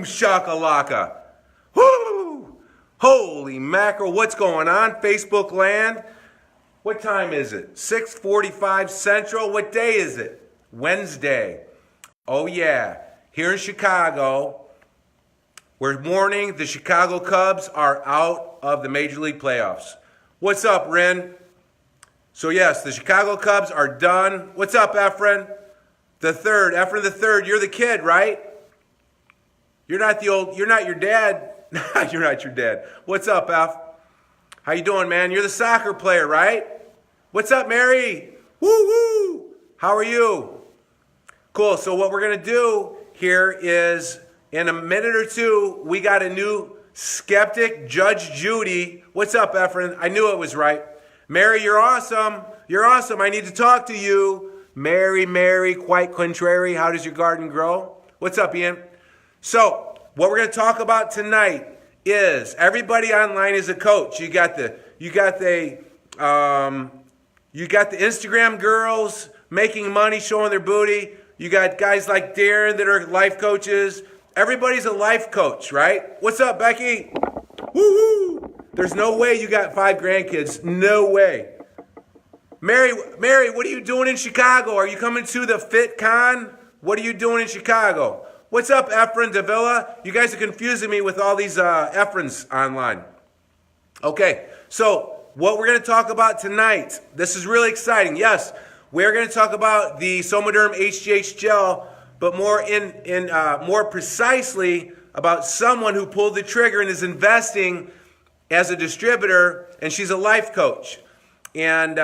Boom shakalaka. Woo! Holy mackerel, what's going on, Facebook land? What time is it? 6:45 Central. What day is it? Wednesday. Oh yeah, here in Chicago, we're mourning the Chicago Cubs are out of the Major League playoffs. What's up, Ren? So yes, the Chicago Cubs are done. What's up, Efren? Efren the third, you're the kid, right? You're not your dad. You're not your dad. What's up, F? How you doing, man? You're the soccer player, right? What's up, Mary? Woo woo! How are you? Cool, so what we're gonna do here is, in a minute or two, we got a new skeptic, Judge Judy. What's up, Efren? I knew it was right. Mary, you're awesome. You're awesome. I need to talk to you. Mary, quite contrary. How does your garden grow? What's up, Ian? So, what we're going to talk about tonight is everybody online is a coach. You got the Instagram girls making money, showing their booty. You got guys like Darin that are life coaches. Everybody's a life coach, right? What's up, Becky? Woo-hoo! There's no way you got 5 grandkids. No way. Mary, what are you doing in Chicago? Are you coming to the FitCon? What are you doing in Chicago? What's up, Efren Davila? You guys are confusing me with all these Efrens online. Okay, so what we're going to talk about tonight, this is really exciting. Yes, we're going to talk about the Somaderm HGH gel, but more precisely about someone who pulled the trigger and is investing as a distributor, and she's a life coach. And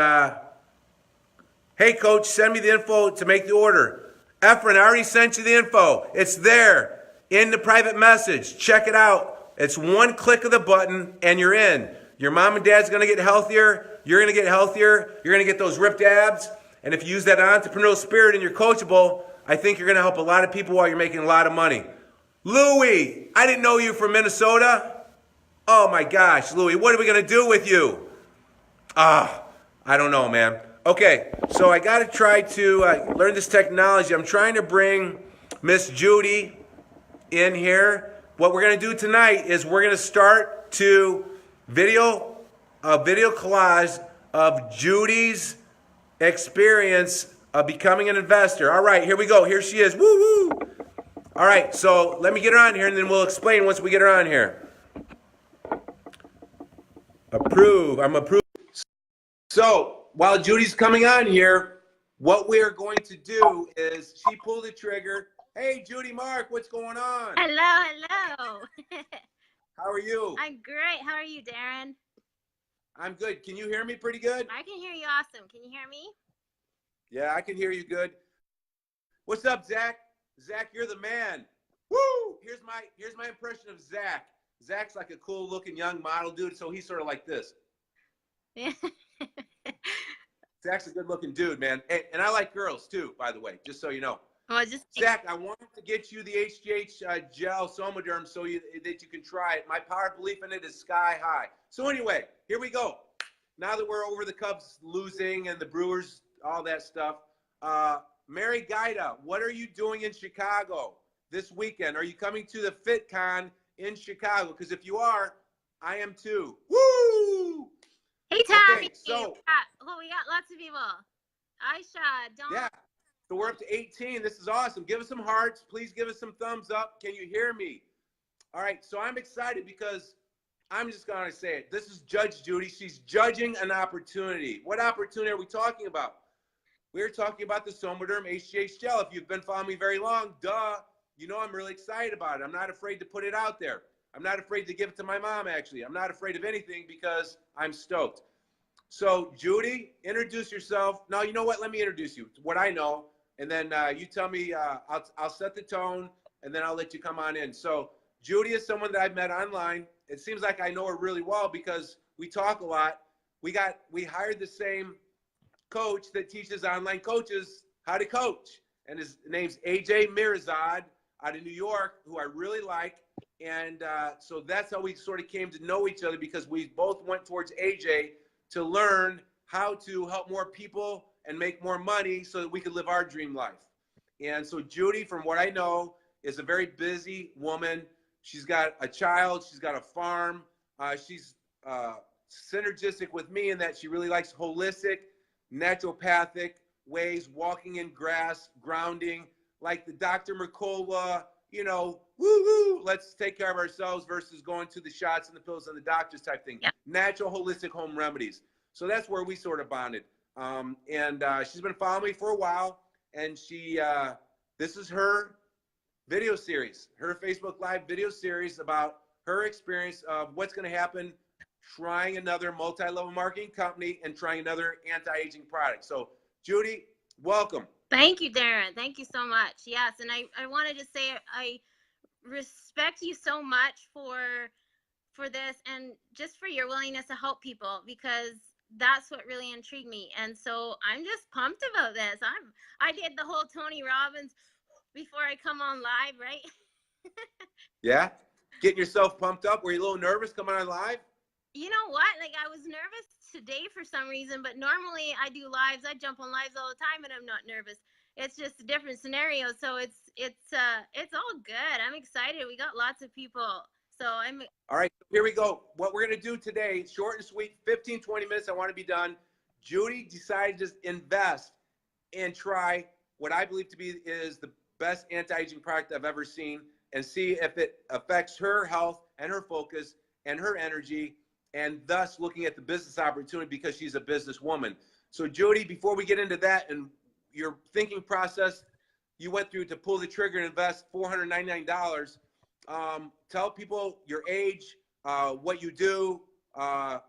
hey, coach, send me the info to make the order. Efren, I already sent you the info. It's there in the private message. Check it out. It's one click of the button and you're in. Your mom and dad's going to get healthier. You're going to get healthier. You're going to get those ripped abs. And if you use that entrepreneurial spirit and you're coachable, I think you're going to help a lot of people while you're making a lot of money. Louie, I didn't know you from Minnesota. Oh my gosh, Louie, what are we going to do with you? I don't know, man. Okay, so I got to try to learn this technology. I'm trying to bring Miss Judy in here. What we're going to do tonight is we're going to start to video collage of Judy's experience of becoming an investor. All right, here we go. Here she is. Woo woo. All right, so let me get her on here, and then we'll explain once we get her on here. Approve. I'm approved. So while Judy's coming on here, what we are going to do is she pulled the trigger. Hey, Judy, Mark, what's going on? Hello. How are you? I'm great. How are you, Darin? I'm good. Can you hear me pretty good? I can hear you awesome. Can you hear me? Yeah, I can hear you good. What's up, Zach? Zach, you're the man. Woo! Here's my impression of Zach. Zach's like a cool looking young model dude, so he's sort of like this. Yeah. Zach's a good looking dude, man. And I like girls too, by the way, just so you know. Well, Zach, I wanted to get you the HGH gel Somaderm so that you can try it. My power belief in it is sky high. So anyway, here we go. Now that we're over the Cubs losing and the Brewers, all that stuff, Mary Gaida, what are you doing in Chicago this weekend? Are you coming to the FitCon in Chicago? Because if you are, I am too. Woo! Hey, Tommy. Okay, so we got lots of people. Aisha, don't. Yeah. So we're up to 18. This is awesome. Give us some hearts. Please give us some thumbs up. Can you hear me? All right. So I'm excited because I'm just going to say it. This is Judge Judy. She's judging an opportunity. What opportunity are we talking about? We're talking about the Somaderm HGH gel. If you've been following me very long, you know I'm really excited about it. I'm not afraid to put it out there. I'm not afraid to give it to my mom, actually. I'm not afraid of anything because I'm stoked. So, Judy, introduce yourself. No, you know what? Let me introduce you. What I know. And then you tell me, I'll set the tone, and then I'll let you come on in. So, Judy is someone that I've met online. It seems like I know her really well because we talk a lot. We hired the same coach that teaches online coaches how to coach. And his name's AJ Mirazad out of New York, who I really like. And so that's how we sort of came to know each other, because we both went towards AJ to learn how to help more people and make more money so that we could live our dream life. And so Judy, from what I know, is a very busy woman. She's got a child. She's got a farm. She's synergistic with me in that she really likes holistic, naturopathic ways, walking in grass, grounding, like the Dr. Mercola, you know, woo-hoo, let's take care of ourselves versus going to the shots and the pills and the doctors type thing. Yeah. Natural, holistic home remedies. So that's where we sort of bonded. She's been following me for a while, and this is her video series, her Facebook Live video series about her experience of what's going to happen trying another multi-level marketing company and trying another anti-aging product. So, Judy, welcome. Thank you, Darin. Thank you so much. Yes, and I wanted to say I respect you so much for this and just for your willingness to help people, because that's what really intrigued me. And so I'm just pumped about this. I did the whole Tony Robbins before I come on live, right? Yeah? Getting yourself pumped up? Were you a little nervous coming on live? You know what? Like, I was nervous today for some reason, but normally I do lives. I jump on lives all the time and I'm not nervous. It's just a different scenario. So it's all good. I'm excited. We got lots of people. So All right, here we go. What we're going to do today, short and sweet, 15, 20 minutes. I want to be done. Judy decided to invest and try what I believe to be is the best anti-aging product I've ever seen, and see if it affects her health and her focus and her energy, and thus looking at the business opportunity because she's a businesswoman. So Judy, before we get into that and your thinking process you went through to pull the trigger and invest $499, tell people your age, what you do,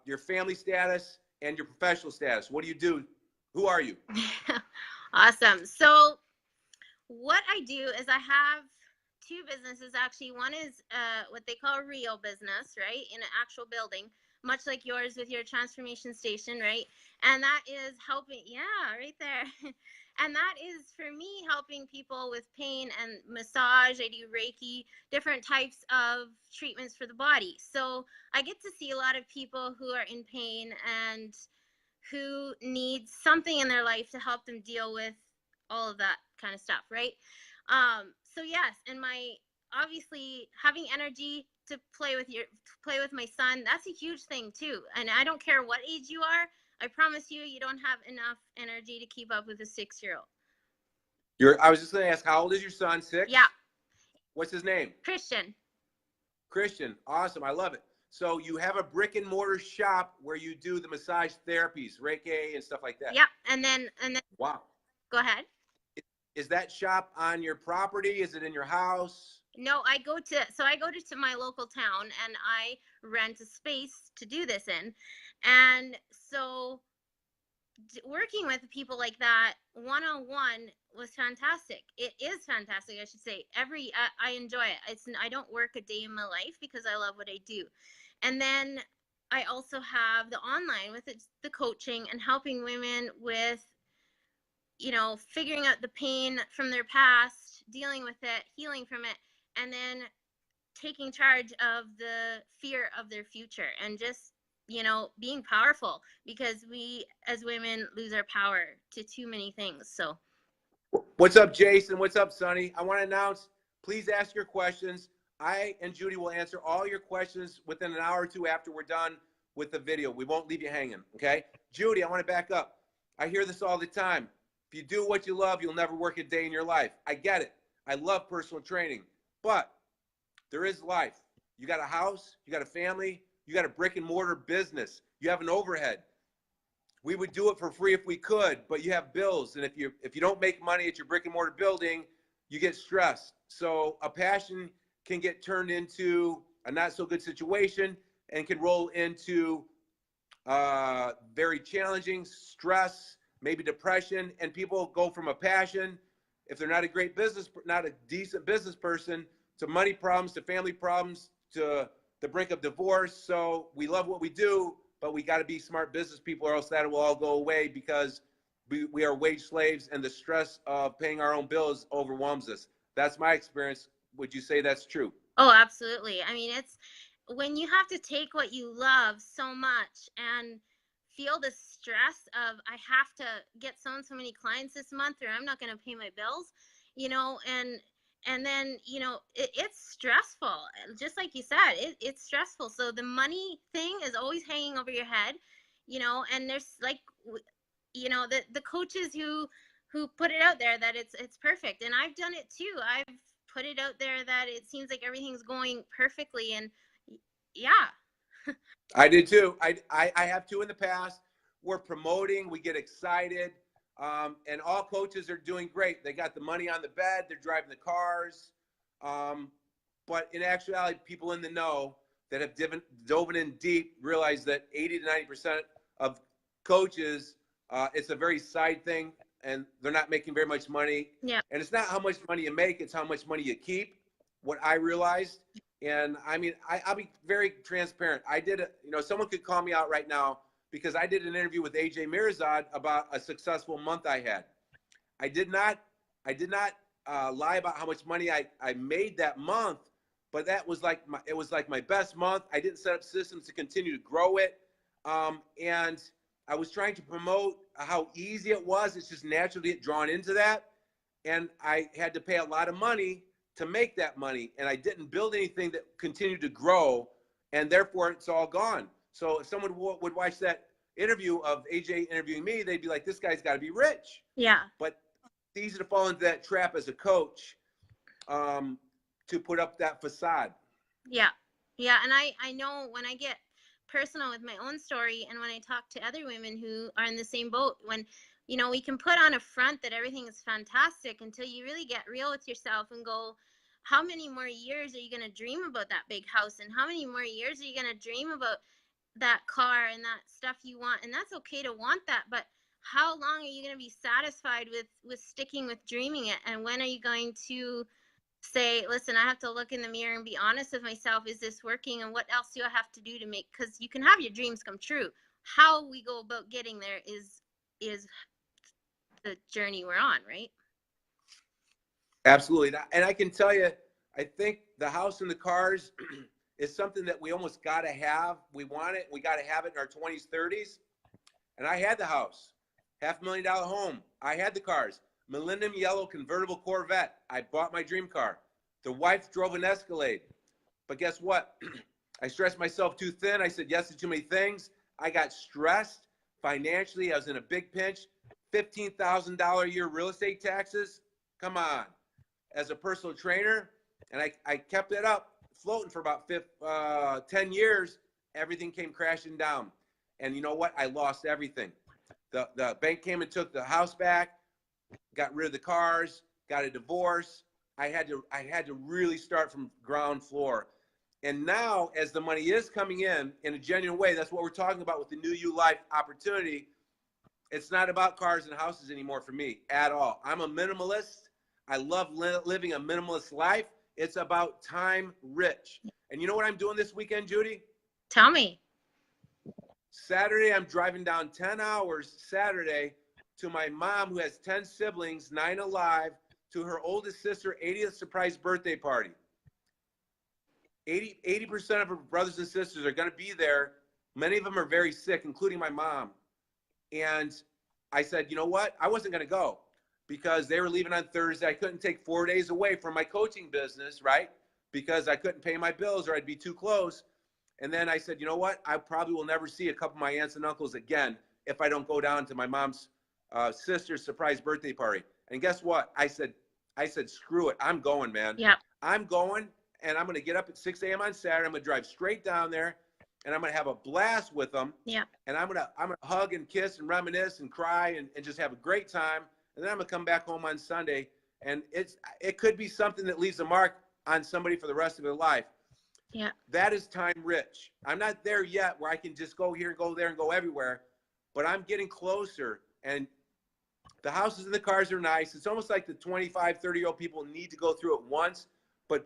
your family status, and your professional status. What do you do? Who are you? Awesome. So what I do is I have two businesses. Actually, one is what they call a real business, right, in an actual building, much like yours with your transformation station, right? And that is helping, yeah, right there. And that is for me helping people with pain and massage. I do Reiki, different types of treatments for the body. So I get to see a lot of people who are in pain and who need something in their life to help them deal with all of that kind of stuff, right? So yes, and my obviously having energy to play with my son, that's a huge thing too. And I don't care what age you are, I promise you, you don't have enough energy to keep up with a 6-year-old. I was just going to ask, how old is your son? 6? Yeah. What's his name? Christian. Christian. Awesome. I love it. So you have a brick and mortar shop where you do the massage therapies, Reiki and stuff like that. Yeah. And then. Wow. Go ahead. Is that shop on your property? Is it in your house? No, I go to my local town and I rent a space to do this in. And so working with people like that one-on-one was fantastic. It is fantastic, I should say. I enjoy it. I don't work a day in my life because I love what I do. And then I also have the online with the coaching and helping women with, you know, figuring out the pain from their past, dealing with it, healing from it, and then taking charge of the fear of their future and just, you know, being powerful, because we as women lose our power to too many things. So what's up, Jason? What's up, Sonny? I want to announce, please ask your questions. I and Judy will answer all your questions within an hour or two after we're done with the video. We won't leave you hanging, okay? Judy, I want to back up. I hear this all the time. If you do what you love, you'll never work a day in your life. I get it. I love personal training, but there is life. You got a house, you got a family, you got a brick and mortar business, you have an overhead. We would do it for free if we could, but you have bills. And if you don't make money at your brick and mortar building, you get stressed. So a passion can get turned into a not so good situation and can roll into very challenging stress, maybe depression. And people go from a passion, if they're not a decent business person, to money problems, to family problems, to the brink of divorce. So we love what we do, but we got to be smart business people, or else that will all go away, because we are wage slaves and the stress of paying our own bills overwhelms us. That's my experience. Would you say that's true? Oh, absolutely. I mean, it's when you have to take what you love so much and feel the stress of, I have to get so and so many clients this month or I'm not going to pay my bills, you know, and And then, it's stressful. Just like you said, it's stressful. So the money thing is always hanging over your head, and there's like, the coaches who put it out there that it's perfect. And I've done it too. I've put it out there that it seems like everything's going perfectly. And yeah. I did too. I have too in the past. We're promoting, we get excited, and all coaches are doing great. They got the money on the bed, they're driving the cars. But in actuality, people in the know that have dove in deep realize that 80 to 90% of coaches, it's a very side thing, and they're not making very much money. Yeah. And it's not how much money you make, it's how much money you keep. What I realized. And I mean, I'll be very transparent. I did someone could call me out right now because I did an interview with AJ Mirzad about a successful month I had. I did not lie about how much money I made that month, but that was it was like my best month. I didn't set up systems to continue to grow it. And I was trying to promote how easy it was. It's just natural to get drawn into that. And I had to pay a lot of money to make that money, and I didn't build anything that continued to grow, and therefore it's all gone. So if someone would watch that interview of AJ interviewing me, they'd be like, this guy's got to be rich. Yeah. But it's easy to fall into that trap as a coach, to put up that facade. Yeah. And I know when I get personal with my own story, and when I talk to other women who are in the same boat, when we can put on a front that everything is fantastic until you really get real with yourself and go, how many more years are you going to dream about that big house? And how many more years are you going to dream about that car and that stuff you want? And that's okay to want that, but how long are you going to be satisfied with sticking with dreaming it? And when are you going to say, listen, I have to look in the mirror and be honest with myself. Is this working? And what else do I have to do to make, because you can have your dreams come true. How we go about getting there is the journey we're on, right? Absolutely. And I can tell you, I think the house and the cars is something that we almost got to have. We want it. We got to have it in our 20s, 30s. And I had the house, $500,000 home. I had the cars, Millennium Yellow convertible Corvette. I bought my dream car. The wife drove an Escalade. But guess what? I stressed myself too thin. I said yes to too many things. I got stressed financially. I was in a big pinch. $15,000 a year real estate taxes. Come on. As a personal trainer, and I kept it up, floating for about 10 years. Everything came crashing down. And you know what? I lost everything. The bank came and took the house back, got rid of the cars, got a divorce. I had to really start from ground floor. And now, as the money is coming in a genuine way, that's what we're talking about with the New You Life opportunity. It's not about cars and houses anymore for me at all. I'm a minimalist. I love living a minimalist life. It's about time rich. And you know what I'm doing this weekend, Judy? Tell me. Saturday, I'm driving down 10 hours Saturday to my mom, who has 10 siblings, 9 alive, to her oldest sister 80th surprise birthday party. 80% of her brothers and sisters are going to be there. Many of them are very sick, including my mom. And I said, you know what? I wasn't going to go because they were leaving on Thursday. I couldn't take 4 days away from my coaching business, right? Because I couldn't pay my bills or I'd be too close. And then I said, you know what? I probably will never see a couple of my aunts and uncles again if I don't go down to my mom's sister's surprise birthday party. And guess what? I said, screw it. I'm going, man. Yeah. I'm going, and I'm going to get up at 6 a.m. on Saturday. I'm going to drive straight down there, and I'm going to have a blast with them. Yeah. And I'm going to hug and kiss and reminisce and cry and just have a great time. And then I'm going to come back home on Sunday. And it could be something that leaves a mark on somebody for the rest of their life. Yeah. That is time rich. I'm not there yet where I can just go here and go there and go everywhere, but I'm getting closer. And the houses and the cars are nice. It's almost like the 25, 30-year-old people need to go through it once, but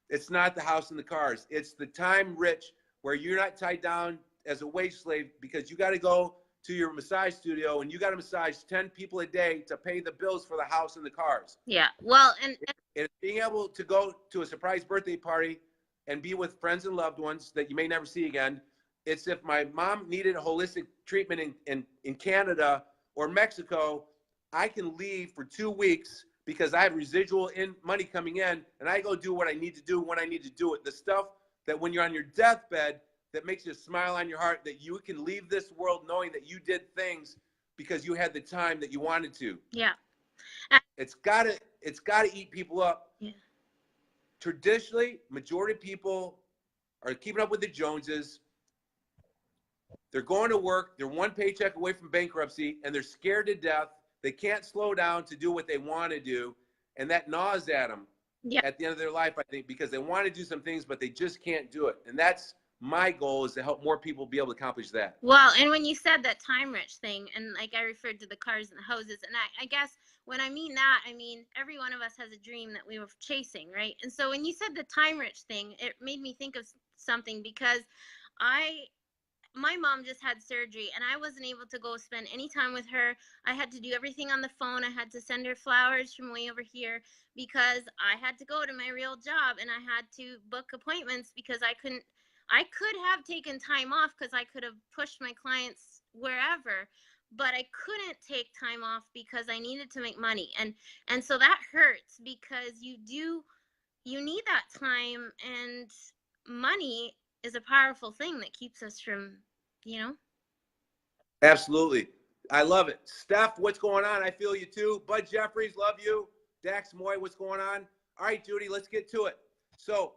it's not the house and the cars. It's the time rich where you're not tied down as a wage slave because you got to go to your massage studio and you got to massage 10 people a day to pay the bills for the house and the cars. Yeah. Well, and being able to go to a surprise birthday party and be with friends and loved ones that you may never see again. It's if my mom needed a holistic treatment in Canada or Mexico, I can leave for 2 weeks, because I have residual money coming in, and I go do what I need to do when I need to do it. The stuff that when you're on your deathbed that makes you smile on your heart, that you can leave this world knowing that you did things because you had the time that you wanted to. Yeah. It's gotta eat people up. Yeah. Traditionally, majority of people are keeping up with the Joneses. They're going to work. They're one paycheck away from bankruptcy, and they're scared to death. They can't slow down to do what they want to do, and that gnaws at them at the end of their life, I think, because they want to do some things, but they just can't do it. And that's my goal, is to help more people be able to accomplish that. Well, and when you said that time rich thing, and like I referred to the cars and the houses, and I guess when I mean that, I mean every one of us has a dream that we were chasing, right? And so when you said the time rich thing, it made me think of something, because my mom just had surgery and I wasn't able to go spend any time with her. I had to do everything on the phone. I had to send her flowers from way over here because I had to go to my real job, and I had to book appointments because I could have taken time off because I could have pushed my clients wherever, but I couldn't take time off because I needed to make money. And so that hurts, because you need that time, and money is a powerful thing that keeps us from, Absolutely. I love it. Steph, what's going on? I feel you too. Bud Jeffries, love you. Dax Moy, what's going on? All right, Judy, let's get to it. So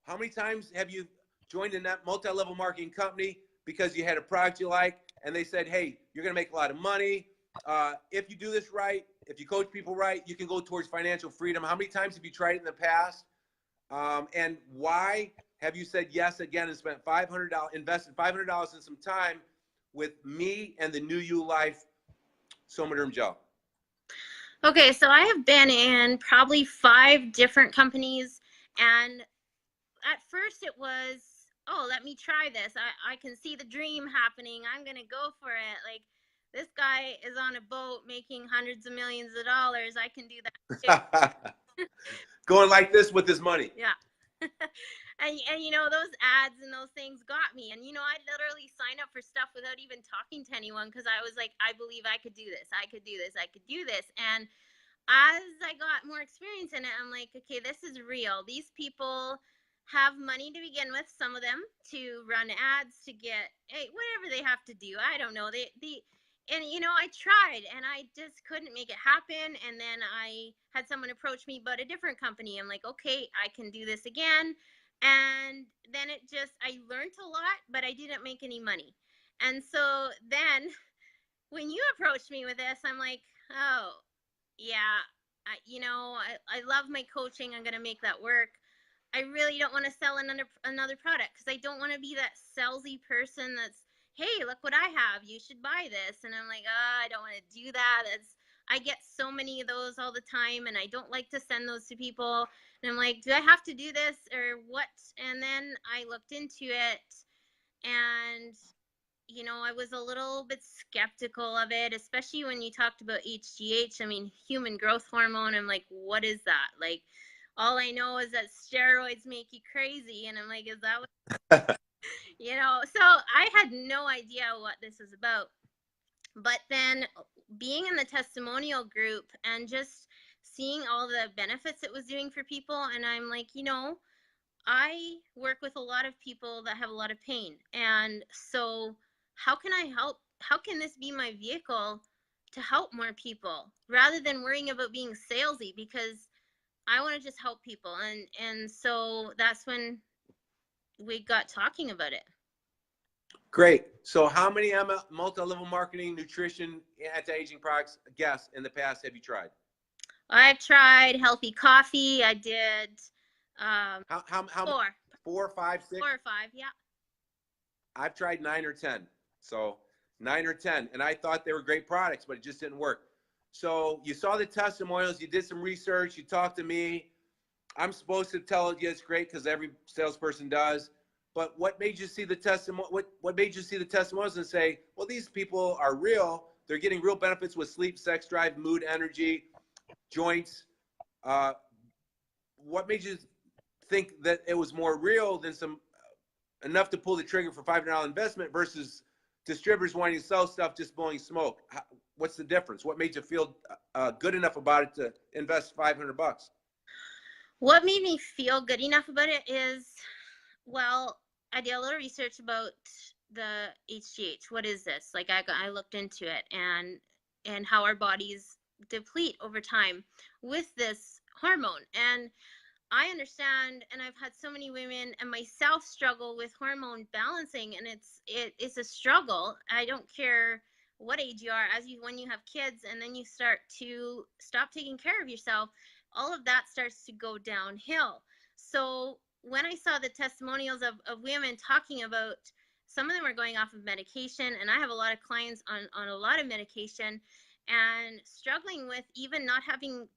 how many times have you joined a multi-level marketing company because you had a product you like, and they said, hey, you're going to make a lot of money. If you do this right, if you coach people right, you can go towards financial freedom. How many times have you tried it in the past? And why have you said yes again and spent invested $500 in some time with me and the New You Life Somaderm Gel? Okay, so I have been in probably 5 different companies, and at first it was, oh, let me try this. I can see the dream happening. I'm going to go for it. Like, this guy is on a boat making hundreds of millions of dollars. I can do that too. Going like this with his money. Yeah. and those ads and those things got me. And, I literally signed up for stuff without even talking to anyone, because I was like, I believe I could do this. I could do this. I could do this. And as I got more experience in it, I'm like, okay, this is real. These people have money to begin with, some of them, to run ads, to get whatever they have to do. I don't know. I tried, and I just couldn't make it happen. And then I had someone approach me about a different company. I'm like, okay, I can do this again. And then I learned a lot, but I didn't make any money. And so then when you approached me with this, I'm like, oh, yeah, I love my coaching. I'm going to make that work. I really don't want to sell another product, because I don't want to be that salesy person that's, hey, look what I have. You should buy this. And I'm like, I don't want to do that. I get so many of those all the time, and I don't like to send those to people. And I'm like, do I have to do this or what? And then I looked into it, and I was a little bit skeptical of it, especially when you talked about HGH. I mean, human growth hormone. I'm like, what is that? Like, all I know is that steroids make you crazy. And I'm like, is that what, so I had no idea what this was about. But then being in the testimonial group and just seeing all the benefits it was doing for people. And I'm like, I work with a lot of people that have a lot of pain. And so how can I help? How can this be my vehicle to help more people, rather than worrying about being salesy? Because I want to just help people. And so that's when we got talking about it. Great. So how many multi-level marketing, nutrition, anti-aging products, guests in the past have you tried? I've tried healthy coffee. I did how 4. 4, 5, 6? 4 or 5, yeah. I've tried 9 or 10. So 9 or 10. And I thought they were great products, but it just didn't work. So you saw the testimonials, you did some research, you talked to me. I'm supposed to tell you it's great because every salesperson does. But what made you see the what made you see the testimonials and say, well, these people are real. They're getting real benefits with sleep, sex drive, mood, energy, joints. What made you think that it was more real than enough to pull the trigger for $500 investment versus distributors wanting to sell stuff just blowing smoke. What's the difference? What made you feel good enough about it to invest $500? What made me feel good enough about it is, well, I did a little research about the HGH. What is this? Like I looked into it and how our bodies deplete over time with this hormone. And I understand, and I've had so many women and myself struggle with hormone balancing, and it's a struggle. I don't care what age you are, when you have kids and then you start to stop taking care of yourself, all of that starts to go downhill. So when I saw the testimonials of women talking about, some of them are going off of medication, and I have a lot of clients on a lot of medication and struggling with even not having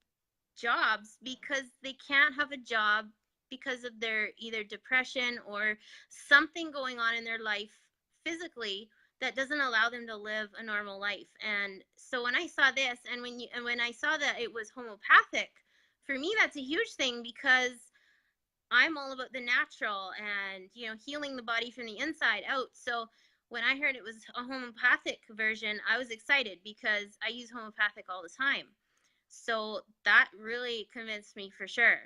jobs because they can't have a job because of their either depression or something going on in their life physically that doesn't allow them to live a normal life. And so when I saw this, and when I saw that it was homeopathic, for me that's a huge thing, because I'm all about the natural and healing the body from the inside out. So when I heard it was a homeopathic version, I was excited because I use homeopathic all the time. So that really convinced me for sure.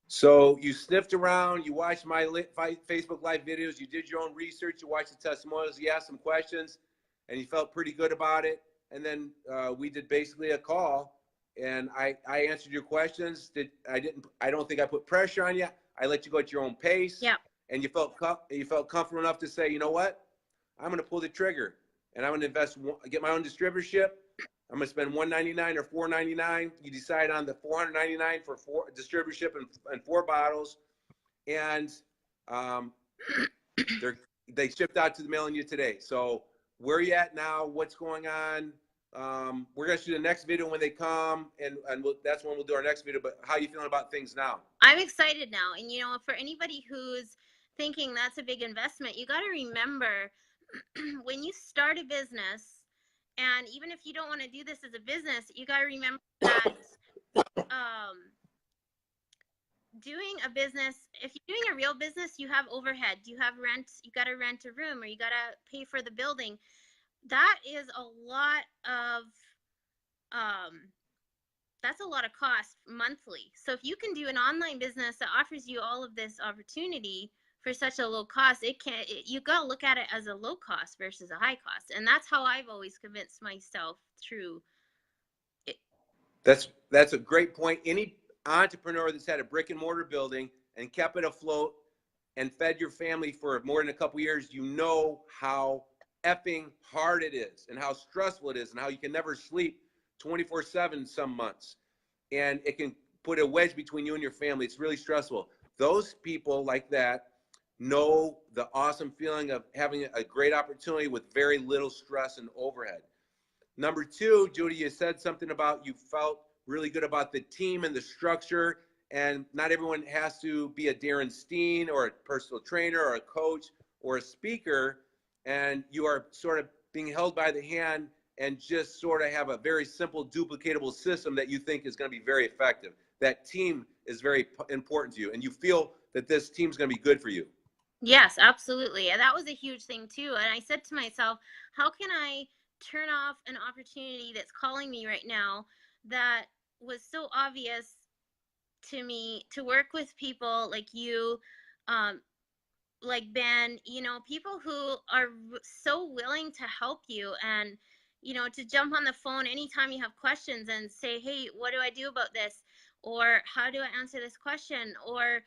So you sniffed around, you watched my Facebook Live videos, you did your own research, you watched the testimonials, you asked some questions, and you felt pretty good about it. And then we did basically a call, and I answered your questions. I don't think I put pressure on you. I let you go at your own pace. Yeah. And you felt comfortable enough to say, you know what? I'm going to pull the trigger, and I'm going to get my own distributorship. I'm going to spend $199 or $499. You decide on the $499 for distributorship and 4 bottles. And they shipped out to the mailing you today. So where are you at now? What's going on? We're going to shoot the next video when they come, and that's when we'll do our next video. But how are you feeling about things now? I'm excited now. And, for anybody who's thinking that's a big investment, you got to remember when you start a business, and even if you don't want to do this as a business, you got to remember that doing a business, if you're doing a real business, you have overhead, you have rent, you got to rent a room, or you got to pay for the building. That is a lot of, that's a lot of cost monthly. So if you can do an online business that offers you all of this opportunity for such a low cost, you got to look at it as a low cost versus a high cost. And that's how I've always convinced myself through it. That's a great point. Any entrepreneur that's had a brick and mortar building and kept it afloat and fed your family for more than a couple years, you know how effing hard it is and how stressful it is and how you can never sleep 24/7 some months. And it can put a wedge between you and your family. It's really stressful. Those people like that know the awesome feeling of having a great opportunity with very little stress and overhead. Number 2, Judy, you said something about you felt really good about the team and the structure, and not everyone has to be a Darin Steen or a personal trainer or a coach or a speaker, and you are sort of being held by the hand and just sort of have a very simple duplicatable system that you think is going to be very effective. That team is very important to you, and you feel that this team is going to be good for you. Yes, absolutely. And that was a huge thing too. And I said to myself, how can I turn off an opportunity that's calling me right now that was so obvious to me, to work with people like you, like Ben, people who are so willing to help you, and to jump on the phone anytime you have questions and say, hey, what do I do about this, or how do I answer this question, or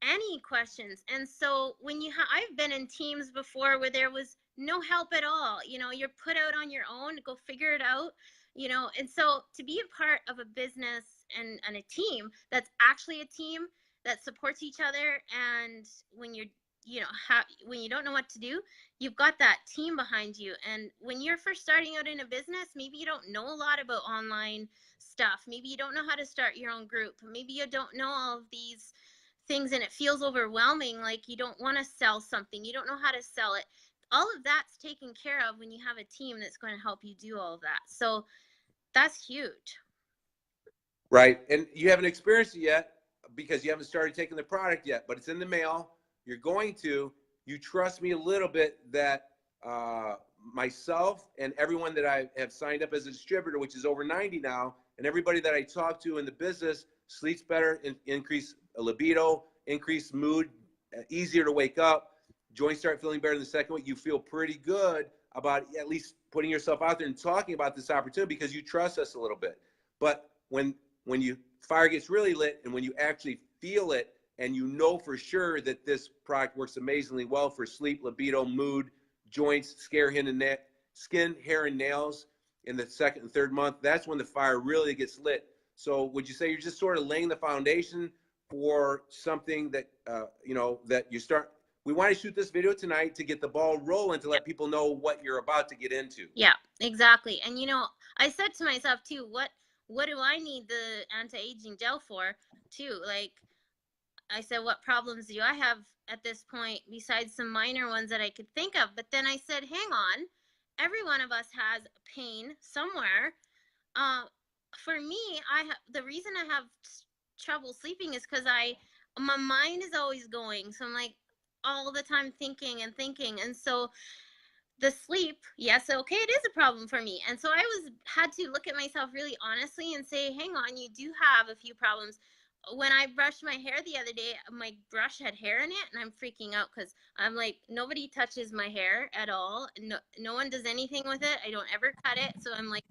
any questions. And so when I've been in teams before where there was no help at all, you're put out on your own to go figure it out, and so to be a part of a business and a team that's actually a team that supports each other, and when you're when you don't know what to do, you've got that team behind you. And when you're first starting out in a business, maybe you don't know a lot about online stuff, maybe you don't know how to start your own group, maybe you don't know all of these things, and it feels overwhelming, like you don't want to sell something, you don't know how to sell it. All of that's taken care of when you have a team that's going to help you do all of that. So that's huge. Right. And you haven't experienced it yet because you haven't started taking the product yet, but it's in the mail. You're going to. you trust me a little bit that myself and everyone that I have signed up as a distributor, which is over 90 now, and everybody that I talk to in the business sleeps better, increase libido, increase mood, easier to wake up, joints start feeling better in the second week. You feel pretty good about at least putting yourself out there and talking about this opportunity because you trust us a little bit. But when you fire gets really lit and when you actually feel it and you know for sure that this product works amazingly well for sleep, libido, mood, joints, skin, hair, and nails in the second and third month, that's when the fire really gets lit. So would you say you're just sort of laying the foundation for something that, that you start? We want to shoot this video tonight to get the ball rolling, to let people know what you're about to get into. Yeah, exactly. And, I said to myself too, what do I need the anti-aging gel for too? Like, I said, what problems do I have at this point besides some minor ones that I could think of? But then I said, hang on, every one of us has pain somewhere. For me, the reason I have trouble sleeping is because my mind is always going. So I'm like all the time thinking. And so the sleep, yes, okay, it is a problem for me. And so I had to look at myself really honestly and say, hang on, you do have a few problems. When I brushed my hair the other day, my brush had hair in it, and I'm freaking out because I'm like, nobody touches my hair at all. No one does anything with it. I don't ever cut it. So I'm like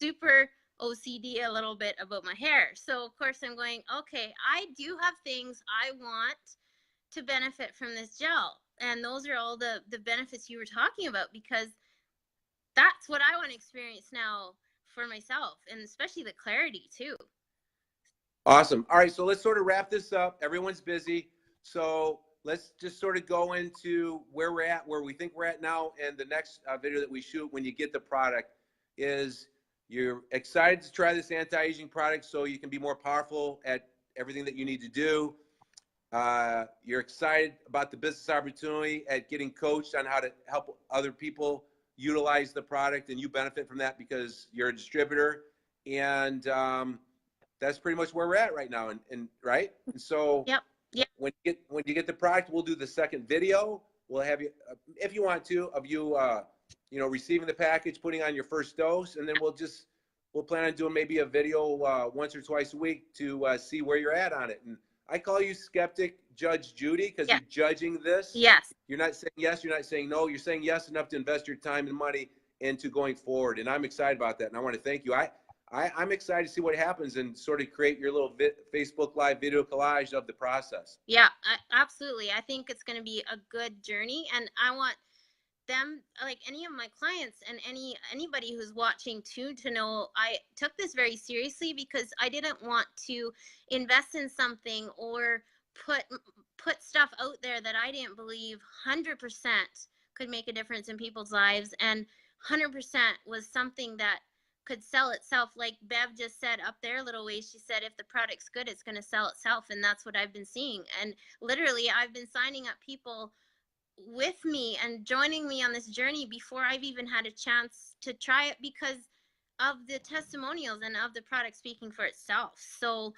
super OCD a little bit about my hair. So of course I'm going, okay, I do have things I want to benefit from this gel. And those are all the benefits you were talking about, because that's what I want to experience now for myself, and especially the clarity too. Awesome. All right, so let's sort of wrap this up. Everyone's busy. So let's just sort of go into where we're at, where we think we're at now. And the next video that we shoot when you get the product is you're excited to try this anti-aging product so you can be more powerful at everything that you need to do. You're excited about the business opportunity at getting coached on how to help other people utilize the product, and you benefit from that because you're a distributor. And that's pretty much where we're at right now. And right. And so yep. When you get the product, we'll do the second video. We'll have you, if you want to, of you, receiving the package, putting on your first dose, and then we'll plan on doing maybe a video once or twice a week to see where you're at on it. And I call you Skeptic Judge Judy because you're judging this. Yes. You're not saying yes. You're not saying no. You're saying yes enough to invest your time and money into going forward. And I'm excited about that. And I want to thank you. I'm excited to see what happens and sort of create your little Facebook Live video collage of the process. Yeah, absolutely. I think it's going to be a good journey, and I want them, like any of my clients and anybody who's watching too, to know I took this very seriously, because I didn't want to invest in something or put stuff out there that I didn't believe 100% could make a difference in people's lives, and 100% was something that could sell itself. Like Bev just said up there a little ways, she said if the product's good, it's going to sell itself, and that's what I've been seeing. And literally I've been signing up people with me and joining me on this journey before I've even had a chance to try it, because of the testimonials and of the product speaking for itself. So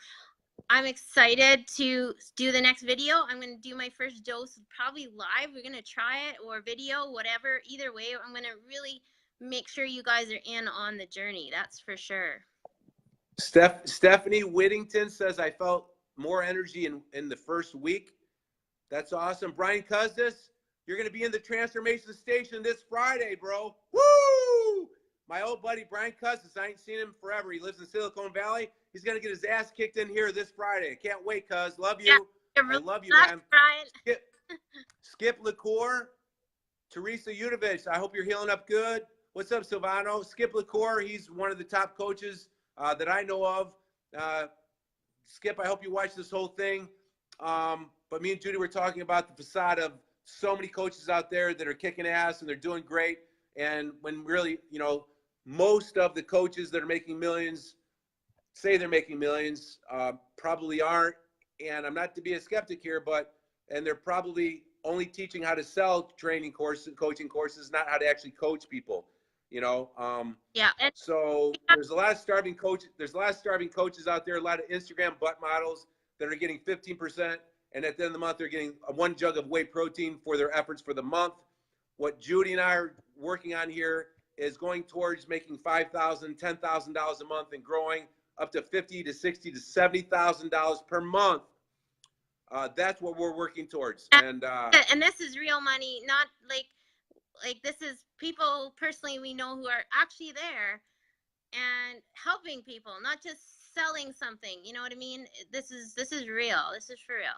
I'm excited to do the next video. I'm going to do my first dose probably live. We're going to try it, or video, whatever. Either way, I'm going to really make sure you guys are in on the journey. That's for sure. Stephanie Whittington says, I felt more energy in the first week. That's awesome. Brian Custis, you're going to be in the transformation station this Friday, bro. Woo! My old buddy, Brian Custis, I ain't seen him forever. He lives in Silicon Valley. He's going to get his ass kicked in here this Friday. I can't wait, cuz. Love you. Yeah, I love you, man. Brian. Skip LaCour, Teresa Udovich, I hope you're healing up good. What's up, Silvano? Skip LaCour, he's one of the top coaches that I know of. Skip, I hope you watch this whole thing. But me and Judy were talking about the facade of so many coaches out there that are kicking ass and they're doing great. And when really, most of the coaches that are making millions say they're making millions, probably aren't. And I'm not to be a skeptic here, and they're probably only teaching how to sell coaching courses, not how to actually coach people. Yeah. So there's a lot of starving coaches. There's a lot of starving coaches out there. A lot of Instagram butt models that are getting 15% And at the end of the month, they're getting 1 jug of whey protein for their efforts for the month. What Judy and I are working on here is going towards making $5,000, $10,000 a month and growing up to $50,000 to $60,000 to $70,000 per month. That's what we're working towards. And this is real money, not like this is people personally we know who are actually there and helping people, not just selling something. You know what I mean? This is real. This is for real.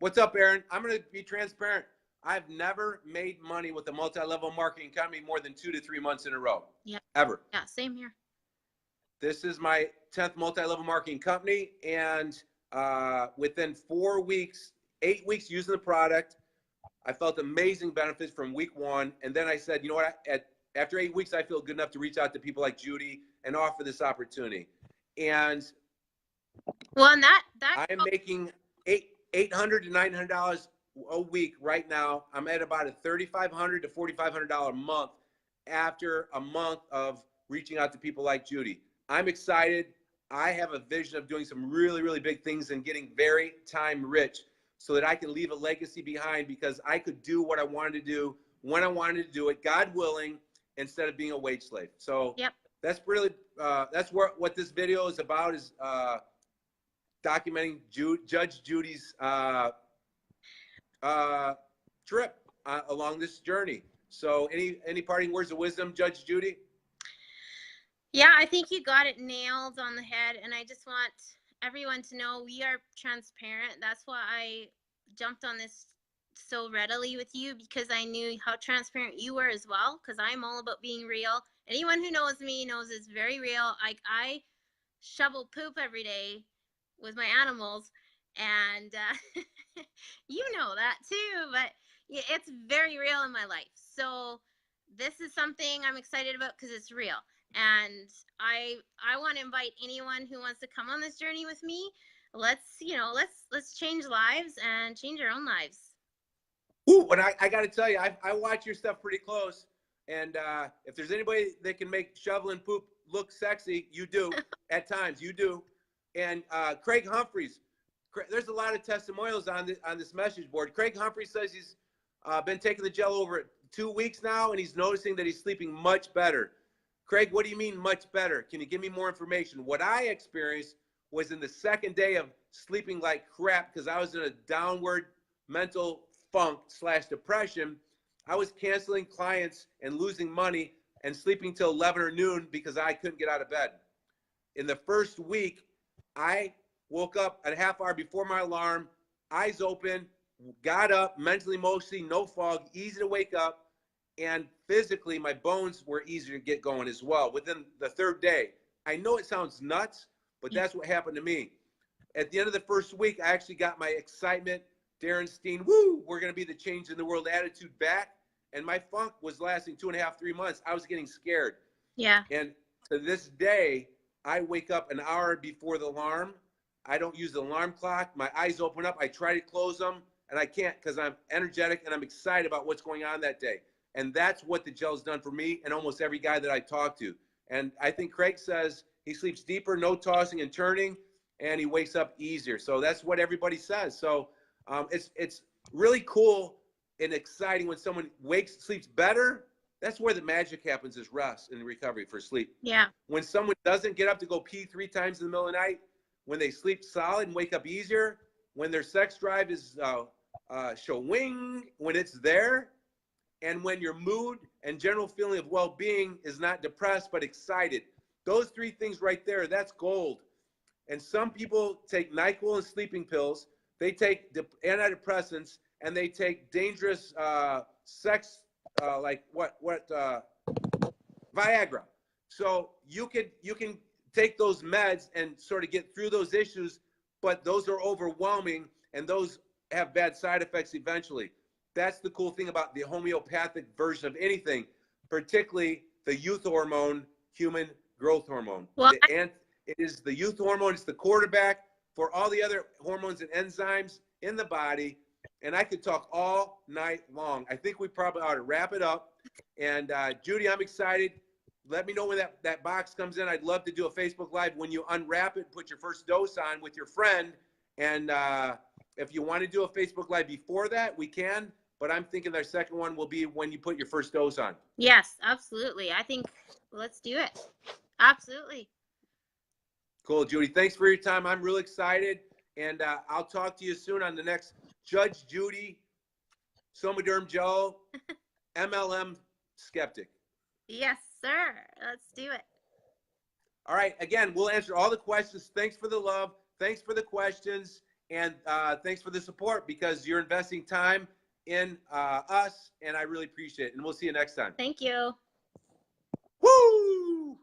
What's up, Aaron? I'm going to be transparent. I've never made money with a multi-level marketing company more than 2 to 3 months in a row. Yeah. Ever. Yeah, same here. This is my 10th multi-level marketing company, and within 4 weeks, 8 weeks using the product, I felt amazing benefits from week 1. And then I said, you know what? After 8 weeks, I feel good enough to reach out to people like Judy and offer this opportunity. And well, and that I'm making $800 to $900 a week right now. I'm at about a $3,500 to $4,500 a month after a month of reaching out to people like Judy. I'm excited. I have a vision of doing some really, really big things and getting very time rich so that I can leave a legacy behind, because I could do what I wanted to do when I wanted to do it, God willing, instead of being a wage slave. So yep. That's really, that's what this video is about, is documenting Judge Judy's trip along this journey. So any parting words of wisdom, Judge Judy? Yeah, I think you got it nailed on the head. And I just want everyone to know we are transparent. That's why I jumped on this so readily with you, because I knew how transparent you were as well, because I'm all about being real. Anyone who knows me knows it's very real. I shovel poop every day with my animals, and you know that too, but it's very real in my life. So this is something I'm excited about because it's real. And I want to invite anyone who wants to come on this journey with me. Let's change lives and change our own lives. Ooh, and I got to tell you, I watch your stuff pretty close. And if there's anybody that can make shoveling poop look sexy, you do. At times, you do. And Craig Humphreys, there's a lot of testimonials on this message board. Craig Humphreys says he's been taking the gel over 2 weeks now, and he's noticing that he's sleeping much better. Craig, what do you mean much better? Can you give me more information? What I experienced was in the second day of sleeping like crap, because I was in a downward mental funk / depression. I was canceling clients and losing money and sleeping till 11 or noon because I couldn't get out of bed. In the first week, I woke up a half hour before my alarm, eyes open, got up, mentally, emotionally, no fog, easy to wake up, and physically my bones were easier to get going as well within the third day. I know it sounds nuts, but that's what happened to me. At the end of the first week, I actually got my excitement, Darin, Steen, woo, we're going to be the change in the world attitude back. And my funk was lasting 2.5, 3 months. I was getting scared. Yeah. And to this day, I wake up an hour before the alarm. I don't use the alarm clock. My eyes open up. I try to close them, and I can't because I'm energetic and I'm excited about what's going on that day. And that's what the gel's done for me and almost every guy that I talk to. And I think Craig says he sleeps deeper, no tossing and turning, and he wakes up easier. So that's what everybody says. So it's really cool and exciting when someone sleeps better. That's where the magic happens, is rest and recovery for sleep. Yeah. When someone doesn't get up to go pee 3 times in the middle of the night, when they sleep solid and wake up easier, when their sex drive is showing, when it's there, and when your mood and general feeling of well-being is not depressed but excited. Those 3 things right there, that's gold. And some people take NyQuil and sleeping pills. They take antidepressants, and they take dangerous sex, like Viagra. So you can take those meds and sort of get through those issues, but those are overwhelming, and those have bad side effects eventually. That's the cool thing about the homeopathic version of anything, particularly the youth hormone, human growth hormone. Well, It is the youth hormone. It's the quarterback for all the other hormones and enzymes in the body. And I could talk all night long. I think we probably ought to wrap it up. And Judy, I'm excited. Let me know when that box comes in. I'd love to do a Facebook Live when you unwrap it, put your first dose on with your friend, and If you want to do a Facebook Live before that, we can. But I'm thinking our second one will be when you put your first dose on. Yes, absolutely. I think let's do it. Absolutely. Cool, Judy. Thanks for your time. I'm real excited. And I'll talk to you soon on the next Judge Judy, Somaderm Joe, MLM Skeptic. Yes, sir. Let's do it. All right. Again, we'll answer all the questions. Thanks for the love. Thanks for the questions. And thanks for the support, because you're investing time in us, and I really appreciate it. And we'll see you next time. Thank you. Woo!